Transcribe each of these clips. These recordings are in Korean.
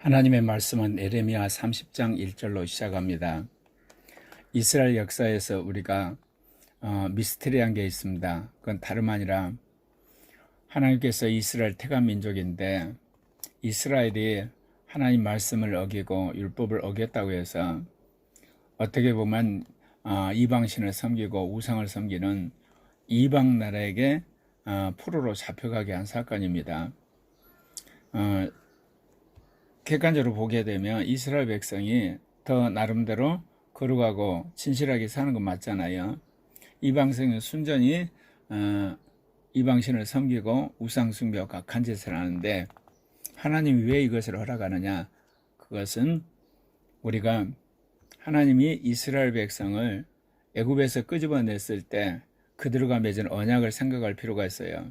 하나님의 말씀은 예레미야 30장 1절로 시작합니다. 이스라엘 역사에서 우리가 미스테리한 게 있습니다. 그건 다름 아니라 하나님께서 이스라엘 택한 민족인데 이스라엘이 하나님 말씀을 어기고 율법을 어겼다고 해서 어떻게 보면 이방신을 섬기고 우상을 섬기는 이방 나라에게 포로로 잡혀가게 한 사건입니다. 객관적으로 보게 되면 이스라엘 백성이 더 나름대로 거룩하고 진실하게 사는 건 맞잖아요. 이방성은 순전히 이방신을 섬기고 우상숭배와 각한 짓을 하는데 하나님이 왜 이것을 허락하느냐? 그것은 우리가 하나님이 이스라엘 백성을 애굽에서 끄집어냈을 때 그들과 맺은 언약을 생각할 필요가 있어요.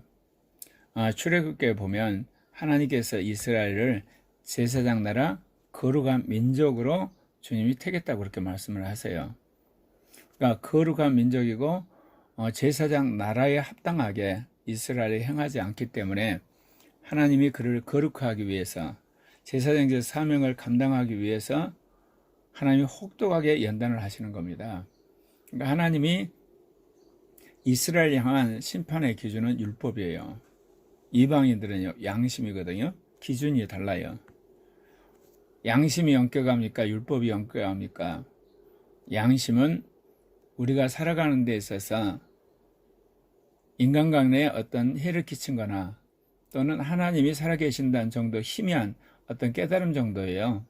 출애굽기에 보면 하나님께서 이스라엘을 제사장 나라 거룩한 민족으로 주님이 택했다고 그렇게 말씀을 하세요. 그러니까 거룩한 민족이고 제사장 나라에 합당하게 이스라엘이 행하지 않기 때문에 하나님이 그를 거룩하기 위해서 제사장의 사명을 감당하기 위해서 하나님이 혹독하게 연단을 하시는 겁니다. 그러니까 하나님이 이스라엘 향한 심판의 기준은 율법이에요. 이방인들은요 양심이거든요. 기준이 달라요. 양심이 엄격합니까? 율법이 엄격합니까? 양심은 우리가 살아가는 데 있어서 인간관계에 어떤 해를 끼친 거나 또는 하나님이 살아계신다는 정도 희미한 어떤 깨달음 정도예요.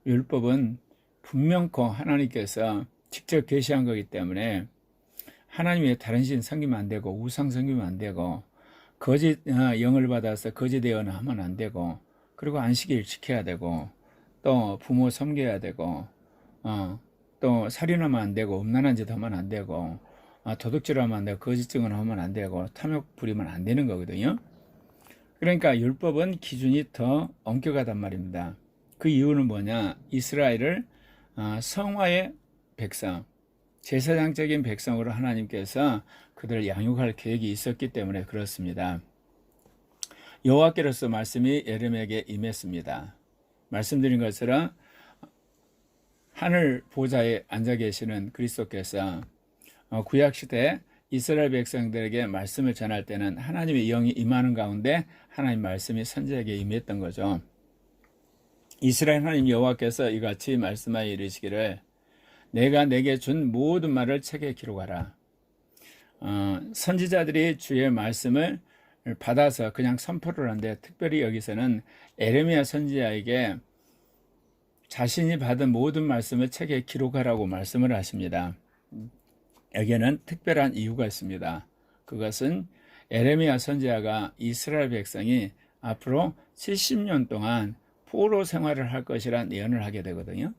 율법은 분명코 하나님께서 직접 계시한 거기 때문에 하나님의 다른 신 섬기면 안 되고 우상 섬기면 안 되고 거짓 영을 받아서 거짓 예언을 하면 안 되고 그리고 안식일 지켜야 되고 또 부모 섬겨야 되고 또 살인하면 안 되고 음란한 짓 하면 안 되고 도둑질하면 안 되고 거짓 증언하면 안 되고 탐욕 부리면 안 되는 거거든요. 그러니까 율법은 기준이 더 엄격하단 말입니다. 그 이유는 뭐냐? 이스라엘을 성화의 백성, 제사장적인 백성으로 하나님께서 그들을 양육할 계획이 있었기 때문에 그렇습니다. 여호와께로서 말씀이 예레미야에게 임했습니다. 말씀드린 것처럼 하늘 보좌에 앉아 계시는 그리스도께서 구약시대 이스라엘 백성들에게 말씀을 전할 때는 하나님의 영이 임하는 가운데 하나님 말씀이 선지자에게 임했던 거죠. 이스라엘 하나님 여호와께서 이같이 말씀하여 이르시기를 내가 내게 준 모든 말을 책에 기록하라. 선지자들이 주의 말씀을 받아서 그냥 선포를 하는데 특별히 여기서는 예레미야 선지자에게 자신이 받은 모든 말씀을 책에 기록하라고 말씀을 하십니다. 여기에는 특별한 이유가 있습니다. 그것은 예레미야 선지자가 이스라엘 백성이 앞으로 70년 동안 포로 생활을 할 것이라는 예언을 하게 되거든요.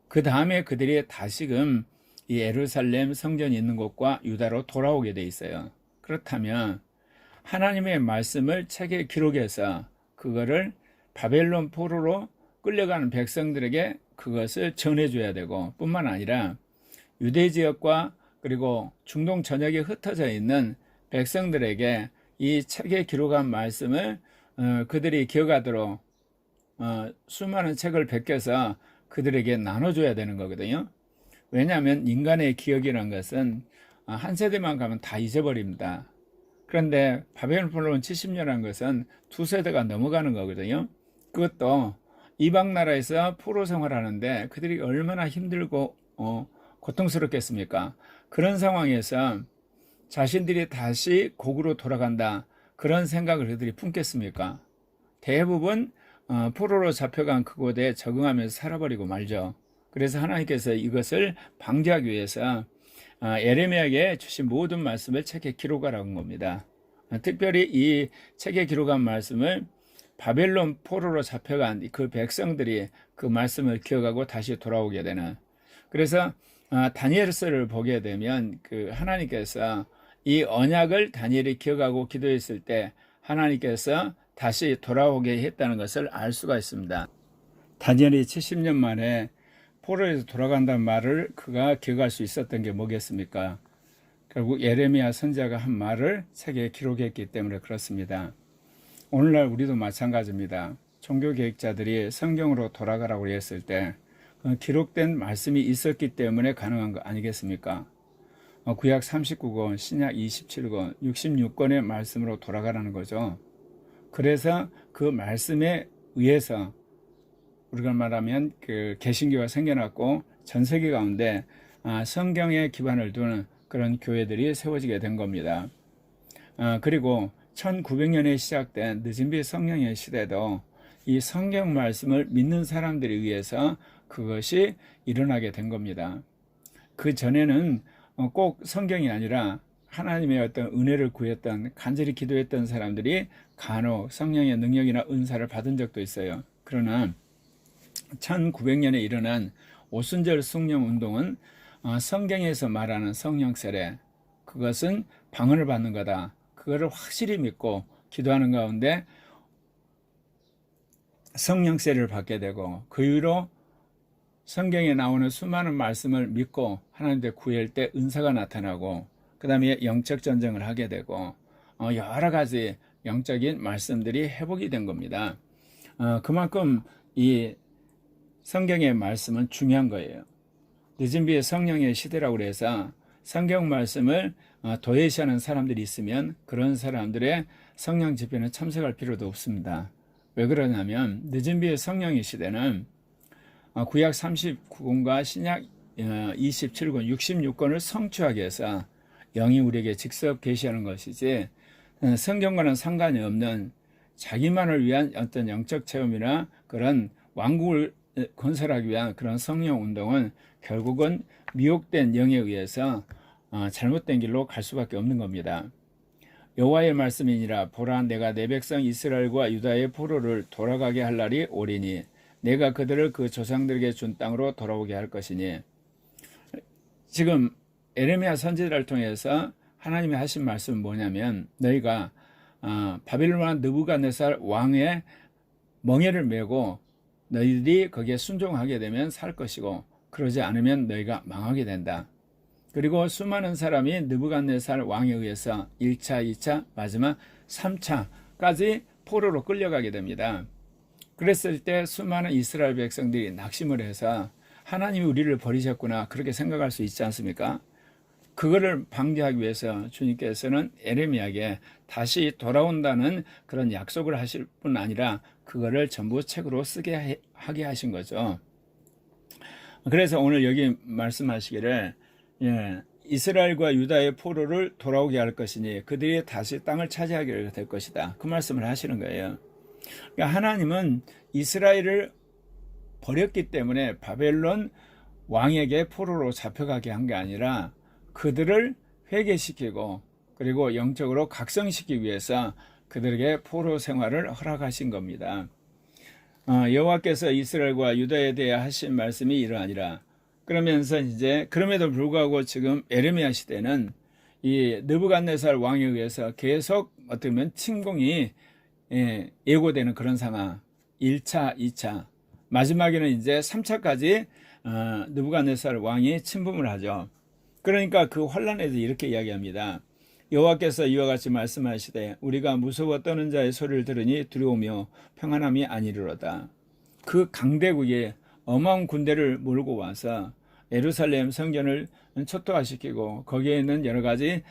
그 다음에 그들이 다시금 이 예루살렘 성전이 있는 곳과 유다로 돌아오게 돼 있어요. 그렇다면 하나님의 말씀을 책에 기록해서 그거를 바벨론 포로로 끌려가는 백성들에게 그것을 전해줘야 되고 뿐만 아니라 유대 지역과 그리고 중동 전역에 흩어져 있는 백성들에게 이 책에 기록한 말씀을 그들이 기억하도록 수많은 책을 베껴서 그들에게 나눠줘야 되는 거거든요. 왜냐하면 인간의 기억이라는 것은 한 세대만 가면 다 잊어버립니다. 그런데 바벨론 포로는 70년이라는 것은 두 세대가 넘어가는 거거든요. 그것도 이방 나라에서 포로 생활하는데 그들이 얼마나 힘들고 고통스럽겠습니까? 그런 상황에서 자신들이 다시 고국으로 돌아간다 그런 생각을 그들이 품겠습니까? 대부분 포로로 잡혀간 그곳에 적응하면서 살아버리고 말죠. 그래서 하나님께서 이것을 방지하기 위해서 예레미야에게 주신 모든 말씀을 책에 기록하라고 한 겁니다. 특별히 이 책에 기록한 말씀을 바벨론 포로로 잡혀간 그 백성들이 그 말씀을 기억하고 다시 돌아오게 되는. 그래서 다니엘서를 보게 되면 그 하나님께서 이 언약을 다니엘이 기억하고 기도했을 때 하나님께서 다시 돌아오게 했다는 것을 알 수가 있습니다. 다니엘이 70년 만에 포로에서 돌아간다는 말을 그가 기억할 수 있었던 게 뭐겠습니까? 결국 예레미야 선지자가 한 말을 책에 기록했기 때문에 그렇습니다. 오늘날 우리도 마찬가지입니다. 종교개혁자들이 성경으로 돌아가라고 했을 때 그 기록된 말씀이 있었기 때문에 가능한 거 아니겠습니까? 구약 39권, 신약 27권, 66권의 말씀으로 돌아가라는 거죠. 그래서 그 말씀에 의해서 우리가 말하면 그 개신교가 생겨났고 전 세계 가운데 성경에 기반을 두는 그런 교회들이 세워지게 된 겁니다. 그리고 1900년에 시작된 늦은비 성령의 시대도 이 성경 말씀을 믿는 사람들에 의해서 그것이 일어나게 된 겁니다. 그 전에는 꼭 성경이 아니라 하나님의 어떤 은혜를 구했던, 간절히 기도했던 사람들이 간혹 성령의 능력이나 은사를 받은 적도 있어요. 그러나 1900년에 일어난 오순절 성령 운동은 성경에서 말하는 성령 세례, 그것은 방언을 받는 거다. 그거를 확실히 믿고 기도하는 가운데 성령 세례를 받게 되고, 그 이후로 성경에 나오는 수많은 말씀을 믿고 하나님께 구할 때 은사가 나타나고, 그 다음에 영적 전쟁을 하게 되고, 여러 가지 영적인 말씀들이 회복이 된 겁니다. 그만큼 이 성경의 말씀은 중요한 거예요. 늦은 비의 성령의 시대라고 해서 성경 말씀을 도외시하는 사람들이 있으면 그런 사람들의 성령 집회는 참석할 필요도 없습니다. 왜 그러냐면 늦은 비의 성령의 시대는 구약 39권과 신약 27권, 66권을 성취하기 위해서 영이 우리에게 직접 계시하는 것이지, 성경과는 상관이 없는 자기만을 위한 어떤 영적 체험이나 그런 왕국을 건설하기 위한 그런 성령 운동은 결국은 미혹된 영에 의해서 잘못된 길로 갈 수밖에 없는 겁니다. 여호와의 말씀이니라. 보라, 내가 내 백성 이스라엘과 유다의 포로를 돌아가게 할 날이 오리니 내가 그들을 그 조상들에게 준 땅으로 돌아오게 할 것이니. 지금 에레미야 선지자를 통해서 하나님이 하신 말씀은 뭐냐면, 너희가 바빌론 왕 느부갓네살 왕의 멍에를 메고 너희들이 거기에 순종하게 되면 살 것이고, 그러지 않으면 너희가 망하게 된다. 그리고 수많은 사람이 느부갓네살 왕에 의해서 1차, 2차, 마지막 3차까지 포로로 끌려가게 됩니다. 그랬을 때 수많은 이스라엘 백성들이 낙심을 해서 하나님이 우리를 버리셨구나, 그렇게 생각할 수 있지 않습니까? 그거를 방지하기 위해서 주님께서는 에레미야에게 다시 돌아온다는 그런 약속을 하실 뿐 아니라 그거를 전부 책으로 쓰게 하게 하신 거죠. 그래서 오늘 여기 말씀하시기를 이스라엘과 유다의 포로를 돌아오게 할 것이니 그들이 다시 땅을 차지하게 될 것이다. 그 말씀을 하시는 거예요. 그러니까 하나님은 이스라엘을 버렸기 때문에 바벨론 왕에게 포로로 잡혀가게 한 게 아니라 그들을 회개시키고 그리고 영적으로 각성시키기 위해서 그들에게 포로 생활을 허락하신 겁니다. 여호와께서 이스라엘과 유다에 대해 하신 말씀이 이러하니라. 그러면서 이제 그럼에도 불구하고 지금 에레미야 시대는 이 느부갓네살 왕에 의해서 계속 어떻게 보면 침공이 예고되는 그런 상황. 1차, 2차, 마지막에는 이제 3차까지 느부갓네살 왕이 침범을 하죠. 그러니까 그 환란에서 이렇게 이야기합니다. 여호와께서 이와 같이 말씀하시되 우리가 무서워 떠는 자의 소리를 들으니 두려우며 평안함이 아니리로다. 그 강대국에 어마어마한 군대를 몰고 와서 예루살렘 성전을 초토화시키고 거기에 있는 여러 가지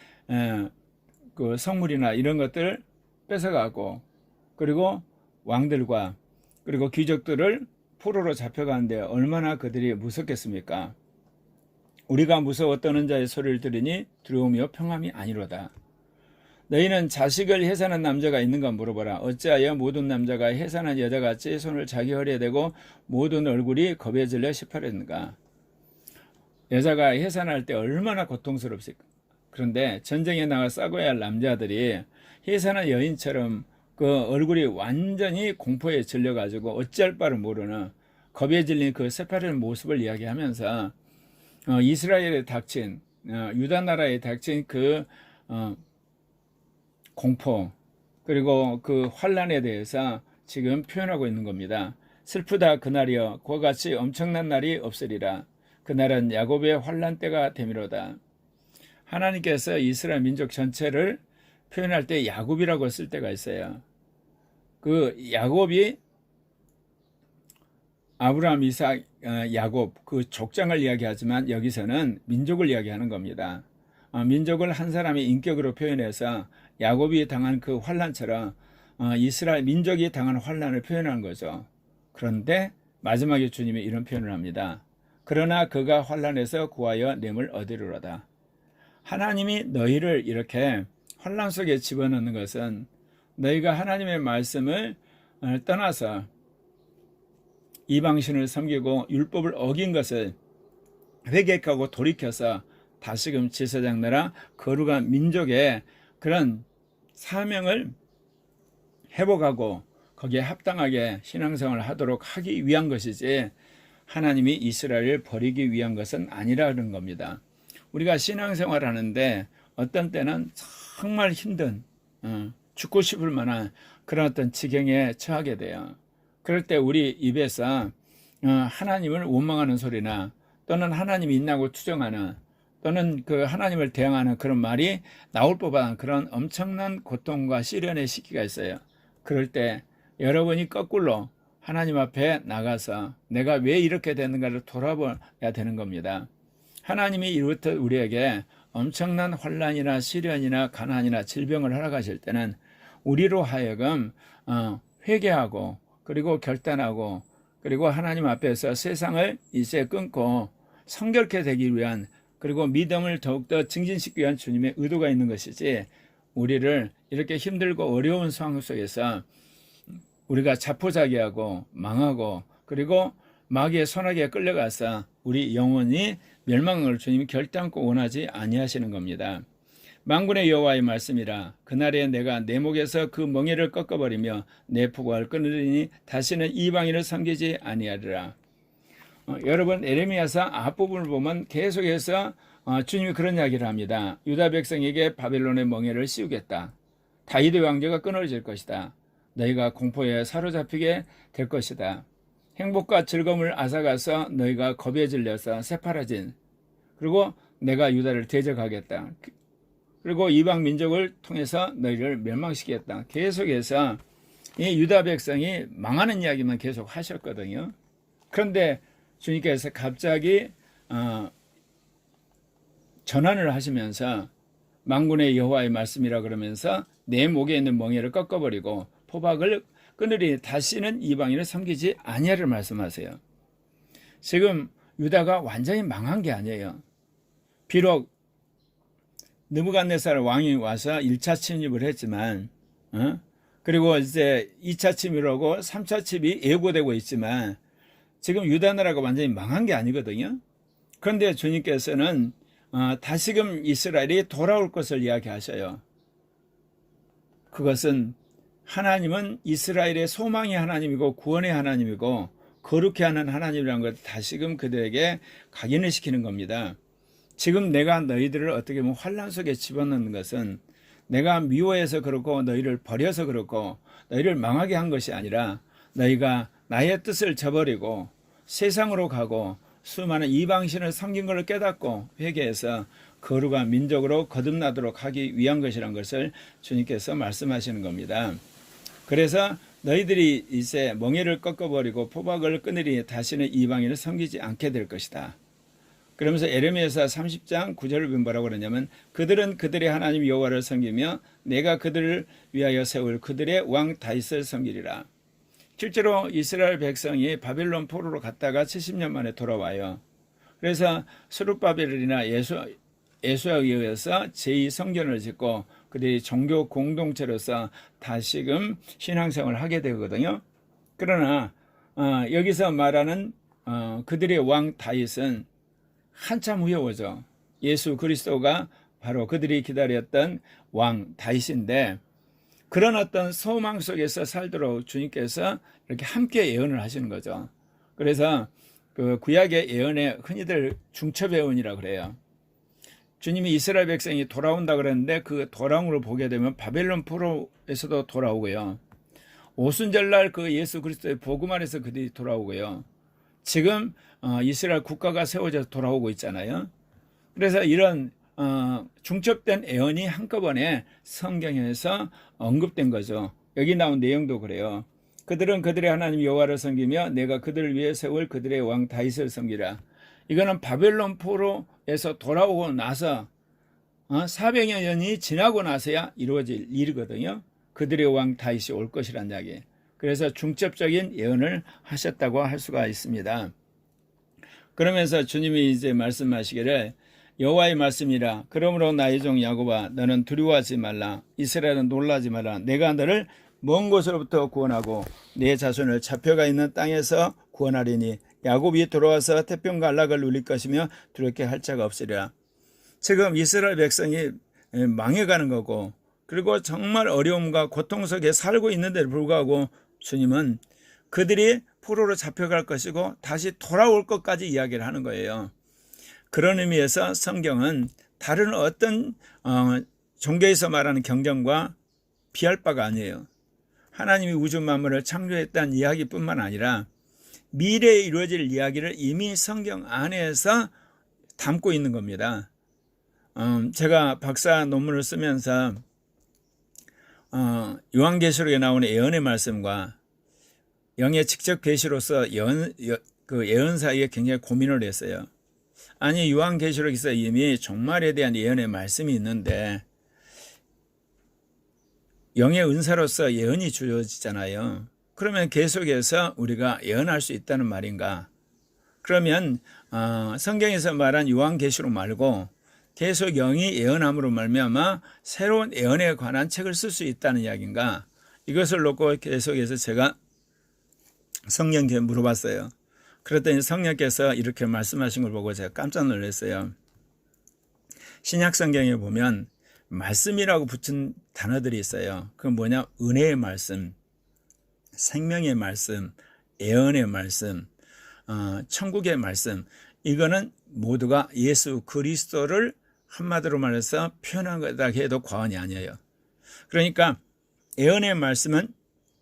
그 성물이나 이런 것들 뺏어가고, 그리고 왕들과 그리고 귀족들을 포로로 잡혀가는데 얼마나 그들이 무섭겠습니까? 우리가 무서워 떠는 자의 소리를 들으니 두려우며 평안이 아니로다. 너희는 자식을 해산한 남자가 있는가 물어보라. 어찌하여 모든 남자가 해산한 여자같이 손을 자기 허리에 대고 모든 얼굴이 겁에 질려 시퍼랬는가? 여자가 해산할 때 얼마나 고통스럽습니까? 그런데 전쟁에 나가 싸워야 할 남자들이 해산한 여인처럼 그 얼굴이 완전히 공포에 질려가지고 어찌할 바를 모르는 겁에 질린 그 새파란 모습을 이야기하면서 이스라엘에 닥친 유다 나라에 닥친 그 공포 그리고 그 환란에 대해서 지금 표현하고 있는 겁니다. 슬프다 그날이여 그와 같이 엄청난 날이 없으리라. 그날은 야곱의 환란 때가 되미로다. 하나님께서 이스라엘 민족 전체를 표현할 때 야곱이라고 쓸 때가 있어요. 그 야곱이 아브라함, 이삭, 야곱 그 족장을 이야기하지만 여기서는 민족을 이야기하는 겁니다. 민족을 한 사람의 인격으로 표현해서 야곱이 당한 그 환난처럼 이스라엘 민족이 당한 환난을 표현한 거죠. 그런데 마지막에 주님이 이런 표현을 합니다. 그러나 그가 환난에서 구하여 냄을 얻으리로다. 하나님이 너희를 이렇게 환난 속에 집어넣는 것은 너희가 하나님의 말씀을 떠나서 이방신을 섬기고 율법을 어긴 것을 회개하고 돌이켜서 다시금 제사장 나라 거룩한 민족의 그런 사명을 회복하고 거기에 합당하게 신앙생활을 하도록 하기 위한 것이지 하나님이 이스라엘을 버리기 위한 것은 아니라는 겁니다. 우리가 신앙생활 하는데 어떤 때는 정말 힘든 죽고 싶을 만한 그런 어떤 지경에 처하게 돼요. 그럴 때 우리 입에서 하나님을 원망하는 소리나 또는 하나님이 있나고 투정하는 또는 그 하나님을 대항하는 그런 말이 나올 법한 그런 엄청난 고통과 시련의 시기가 있어요. 그럴 때 여러분이 거꾸로 하나님 앞에 나가서 내가 왜 이렇게 되는가를 돌아봐야 되는 겁니다. 하나님이 이로부터 우리에게 엄청난 환난이나 시련이나 가난이나 질병을 허락하실 때는 우리로 하여금 회개하고 그리고 결단하고 그리고 하나님 앞에서 세상을 이제 끊고 성결케 되기 위한 그리고 믿음을 더욱더 증진시키기 위한 주님의 의도가 있는 것이지 우리를 이렇게 힘들고 어려운 상황 속에서 우리가 자포자기하고 망하고 그리고 마귀의 손아귀에 끌려가서 우리 영혼이 멸망을 주님이 결단코 원하지 아니하시는 겁니다. 만군의 여호와의 말씀이라 그날에 내가 내 목에서 그 멍에를 꺾어버리며 내 포박을 끊으리니 다시는 이방인을 섬기지 아니하리라. 여러분 에레미야서 앞부분을 보면 계속해서 주님이 그런 이야기를 합니다. 유다 백성에게 바벨론의 멍에를 씌우겠다. 다윗의 왕조가 끊어질 것이다. 너희가 공포에 사로잡히게 될 것이다. 행복과 즐거움을 앗아가서 너희가 겁에 질려서 새파라진 그리고 내가 유다를 대적하겠다. 그리고 이방 민족을 통해서 너희를 멸망시키겠다. 계속해서 이 유다 백성이 망하는 이야기만 계속 하셨거든요. 그런데 주님께서 갑자기 전환을 하시면서 만군의 여호와의 말씀이라 그러면서 내 목에 있는 멍에를 꺾어버리고 포박을 끊으리 다시는 이방인을 섬기지 아니하리를 말씀하세요. 지금 유다가 완전히 망한 게 아니에요. 비록 느부갓네살 왕이 와서 1차 침입을 했지만 그리고 이제 2차 침입하고 3차 침입이 예고되고 있지만 지금 유다 나라가 완전히 망한 게 아니거든요. 그런데 주님께서는 다시금 이스라엘이 돌아올 것을 이야기하셔요. 그것은 하나님은 이스라엘의 소망의 하나님이고 구원의 하나님이고 거룩해 하는 하나님이라는 것을 다시금 그들에게 각인을 시키는 겁니다. 지금 내가 너희들을 어떻게 보면 환난 속에 집어넣는 것은 내가 미워해서 그렇고 너희를 버려서 그렇고 너희를 망하게 한 것이 아니라 너희가 나의 뜻을 저버리고 세상으로 가고 수많은 이방신을 섬긴 것을 깨닫고 회개해서 거룩한 민족으로 거듭나도록 하기 위한 것이란 것을 주님께서 말씀하시는 겁니다. 그래서 너희들이 이제 멍에를 꺾어버리고 포박을 끊으리 다시는 이방인을 섬기지 않게 될 것이다. 그러면서 에레미야서 30장 9절을 뭐라고 그러냐면 그들은 그들의 하나님 여호와를 섬기며 내가 그들을 위하여 세울 그들의 왕 다윗을 섬기리라. 실제로 이스라엘 백성이 바벨론 포로로 갔다가 70년 만에 돌아와요. 그래서 스룹바벨이나 예수야에 의해서 제2성전을 짓고 그들이 종교 공동체로서 다시금 신앙생활을 하게 되거든요. 그러나 여기서 말하는 그들의 왕 다윗은 한참 후에 오죠. 예수 그리스도가 바로 그들이 기다렸던 왕 다윗인데 그런 어떤 소망 속에서 살도록 주님께서 이렇게 함께 예언을 하시는 거죠. 그래서 그 구약의 예언에 흔히들 중첩예언이라고 그래요. 주님이 이스라엘 백성이 돌아온다 그랬는데 그 돌아온 걸 보게 되면 바벨론 포로에서도 돌아오고요. 오순절날 그 예수 그리스도의 복음 안에서 그들이 돌아오고요. 지금 이스라엘 국가가 세워져서 돌아오고 있잖아요. 그래서 이런 중첩된 예언이 한꺼번에 성경에서 언급된 거죠. 여기 나온 내용도 그래요. 그들은 그들의 하나님 여호와를 섬기며 내가 그들을 위해 세울 그들의 왕 다윗을 섬기라. 이거는 바벨론 포로에서 돌아오고 나서 400여 년이 지나고 나서야 이루어질 일이거든요. 그들의 왕 다윗이 올 것이란 이야기. 그래서 중첩적인 예언을 하셨다고 할 수가 있습니다. 그러면서 주님이 이제 말씀하시기를 여호와의 말씀이라. 그러므로 나의 종 야곱아 너는 두려워하지 말라. 이스라엘은 놀라지 말라. 내가 너를 먼 곳으로부터 구원하고 내 자손을 잡혀가 있는 땅에서 구원하리니 야곱이 돌아와서 태평과 안락을 누릴 것이며 두렵게 할 자가 없으리라. 지금 이스라엘 백성이 망해가는 거고 그리고 정말 어려움과 고통 속에 살고 있는데도 불구하고 주님은 그들이 포로로 잡혀갈 것이고 다시 돌아올 것까지 이야기를 하는 거예요. 그런 의미에서 성경은 다른 어떤 종교에서 말하는 경전과 비할 바가 아니에요. 하나님이 우주 만물을 창조했다는 이야기뿐만 아니라 미래에 이루어질 이야기를 이미 성경 안에서 담고 있는 겁니다. 제가 박사 논문을 쓰면서 요한계시록에 나오는 예언의 말씀과 영의 직접 계시로서 그 예언 사이에 굉장히 고민을 했어요. 아니 요한계시록에서 이미 종말에 대한 예언의 말씀이 있는데 영의 은사로서 예언이 주어지잖아요. 그러면 계속해서 우리가 예언할 수 있다는 말인가? 그러면 성경에서 말한 요한계시록 말고 계속 영이 예언함으로 말미암아 새로운 예언에 관한 책을 쓸 수 있다는 이야기인가? 이것을 놓고 계속해서 제가 성령께 물어봤어요. 그랬더니 성령께서 이렇게 말씀하신 걸 보고 제가 깜짝 놀랐어요. 신약 성경에 보면 말씀이라고 붙인 단어들이 있어요. 그건 뭐냐? 은혜의 말씀, 생명의 말씀, 예언의 말씀, 천국의 말씀. 이거는 모두가 예수 그리스도를 한마디로 말해서 표현한 거다 해도 과언이 아니에요. 그러니까 예언의 말씀은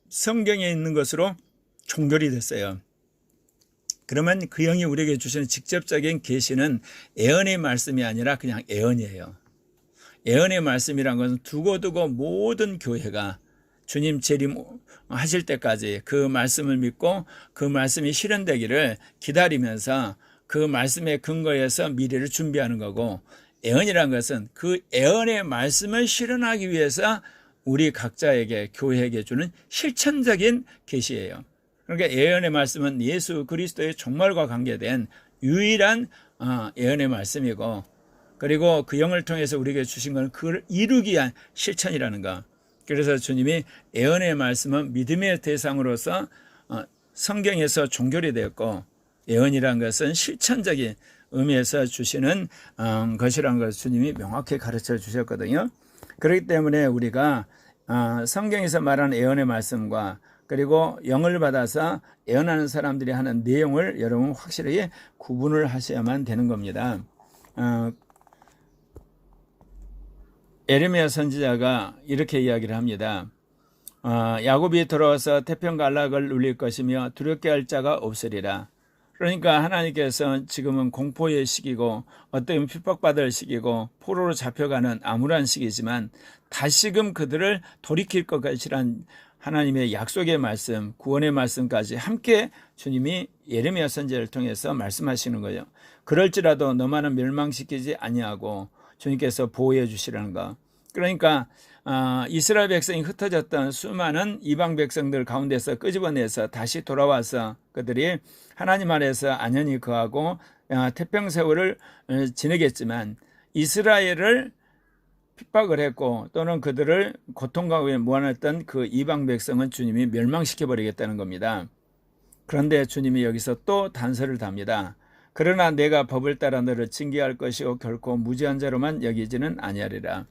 성경에 있는 것으로 종결이 됐어요. 그러면 그 영이 우리에게 주시는 직접적인 계시는 예언의 말씀이 아니라 그냥 예언이에요. 예언의 말씀이란 것은 두고두고 모든 교회가 주님 재림하실 때까지 그 말씀을 믿고 그 말씀이 실현되기를 기다리면서 그 말씀에 근거해서 미래를 준비하는 거고, 예언이란 것은 그 예언의 말씀을 실현하기 위해서 우리 각자에게 교회에게 주는 실천적인 계시예요. 그러니까 예언의 말씀은 예수 그리스도의 종말과 관계된 유일한 예언의 말씀이고, 그리고 그 영을 통해서 우리에게 주신 것은 그걸 이루기 위한 실천이라는 거. 그래서 주님이 예언의 말씀은 믿음의 대상으로서 성경에서 종결이 되었고, 예언이라는 것은 실천적인 의미에서 주시는 것이라는 것을 주님이 명확히 가르쳐 주셨거든요. 그렇기 때문에 우리가 성경에서 말하는 예언의 말씀과 그리고 영을 받아서 예언하는 사람들이 하는 내용을 여러분 확실하게 구분을 하셔야만 되는 겁니다. 에레미야 선지자가 이렇게 이야기를 합니다. 야곱이 돌아와서 태평과 안락을 누릴 것이며 두렵게 할 자가 없으리라. 그러니까 하나님께서 지금은 공포의 시기고 어떤 핍박받을 시기고 포로로 잡혀가는 암울한 시기지만 다시금 그들을 돌이킬 것이란 하나님의 약속의 말씀, 구원의 말씀까지 함께 주님이 예레미야 선지자를 통해서 말씀하시는 거예요. 그럴지라도 너만은 멸망시키지 아니하고 주님께서 보호해 주시라는 거. 그러니까 이스라엘 백성이 흩어졌던 수많은 이방 백성들 가운데서 끄집어내서 다시 돌아와서 그들이 하나님 안에서 안연히 거하고 태평세월을 지내겠지만 이스라엘을 핍박을 했고 또는 그들을 고통과 위에 모아냈던 그 이방 백성은 주님이 멸망시켜버리겠다는 겁니다. 그런데 주님이 여기서 또 단서를 답니다. 그러나 내가 법을 따라 너를 징계할 것이고 결코 무지한 자로만 여기지는 아니하리라.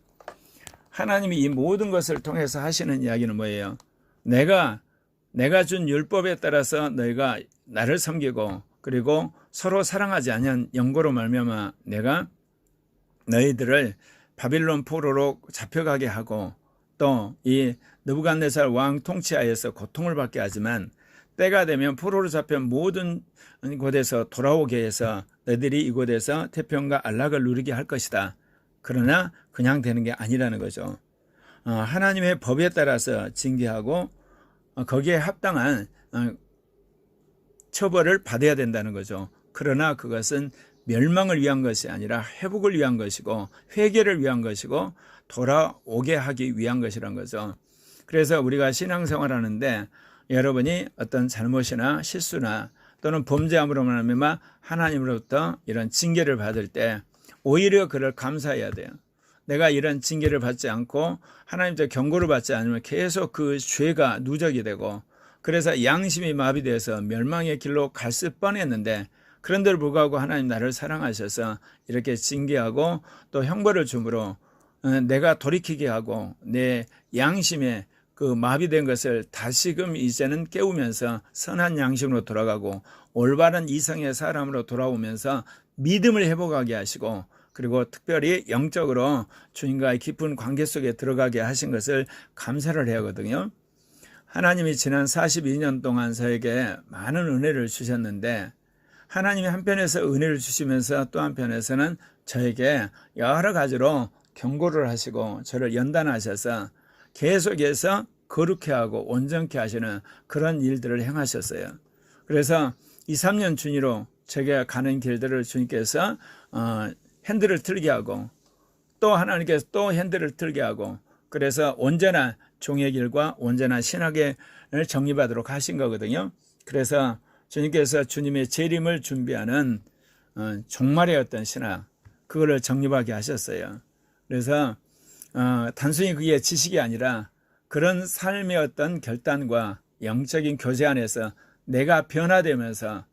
하나님이 이 모든 것을 통해서 하시는 이야기는 뭐예요? 내가 준 율법에 따라서 너희가 나를 섬기고 그리고 서로 사랑하지 아니한 영고로 말미암아 내가 너희들을 바빌론 포로로 잡혀가게 하고 또 이 느부갓네살 왕 통치하에서 고통을 받게 하지만 때가 되면 포로로 잡힌 모든 곳에서 돌아오게 해서 너희들이 이곳에서 태평과 안락을 누리게 할 것이다. 그러나 그냥 되는 게 아니라는 거죠. 하나님의 법에 따라서 징계하고 거기에 합당한 처벌을 받아야 된다는 거죠. 그러나 그것은 멸망을 위한 것이 아니라 회복을 위한 것이고 회개를 위한 것이고 돌아오게 하기 위한 것이란 거죠. 그래서 우리가 신앙생활하는데 여러분이 어떤 잘못이나 실수나 또는 범죄함으로 말하면 하나님으로부터 이런 징계를 받을 때 오히려 그를 감사해야 돼요. 내가 이런 징계를 받지 않고 하나님께 경고를 받지 않으면 계속 그 죄가 누적이 되고 그래서 양심이 마비돼서 멸망의 길로 갔을 뻔했는데 그런데도 불구하고 하나님 나를 사랑하셔서 이렇게 징계하고 또 형벌을 주므로 내가 돌이키게 하고 내 양심에 그 마비된 것을 다시금 이제는 깨우면서 선한 양심으로 돌아가고 올바른 이성의 사람으로 돌아오면서 믿음을 회복하게 하시고 그리고 특별히 영적으로 주님과의 깊은 관계 속에 들어가게 하신 것을 감사를 해야 하거든요. 하나님이 지난 42년 동안 저에게 많은 은혜를 주셨는데 하나님이 한편에서 은혜를 주시면서 또 한편에서는 저에게 여러 가지로 경고를 하시고 저를 연단하셔서 계속해서 거룩해 하고 온전케 하시는 그런 일들을 행하셨어요. 그래서 2, 3년 준위로 제가 가는 길들을 주님께서 핸들을 틀게 하고 또 하나님께서 또 핸들을 틀게 하고 그래서 온전한 종의 길과 온전한 신학을 정립하도록 하신 거거든요. 그래서 주님께서 주님의 재림을 준비하는 종말의 어떤 신학 그거를 정립하게 하셨어요. 그래서 단순히 그게 지식이 아니라 그런 삶의 어떤 결단과 영적인 교제 안에서 내가 변화되면서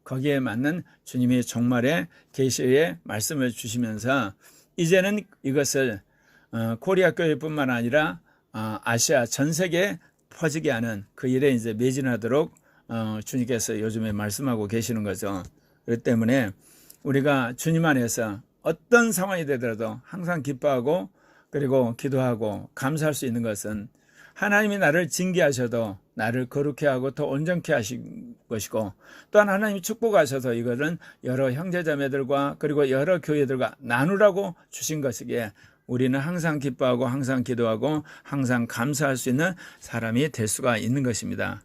거기에 맞는 주님의 종말의 계시의 말씀을 주시면서 이제는 이것을 코리아 교회뿐만 아니라 아시아 전 세계에 퍼지게 하는 그 일에 이제 매진하도록 주님께서 요즘에 말씀하고 계시는 거죠. 그렇기 때문에 우리가 주님 안에서 어떤 상황이 되더라도 항상 기뻐하고 그리고 기도하고 감사할 수 있는 것은 하나님이 나를 징계하셔도 나를 거룩해 하고 더 온전케 하신 것이고 또한 하나님이 축복하셔서 이거는 여러 형제자매들과 그리고 여러 교회들과 나누라고 주신 것이기에 우리는 항상 기뻐하고 항상 기도하고 항상 감사할 수 있는 사람이 될 수가 있는 것입니다.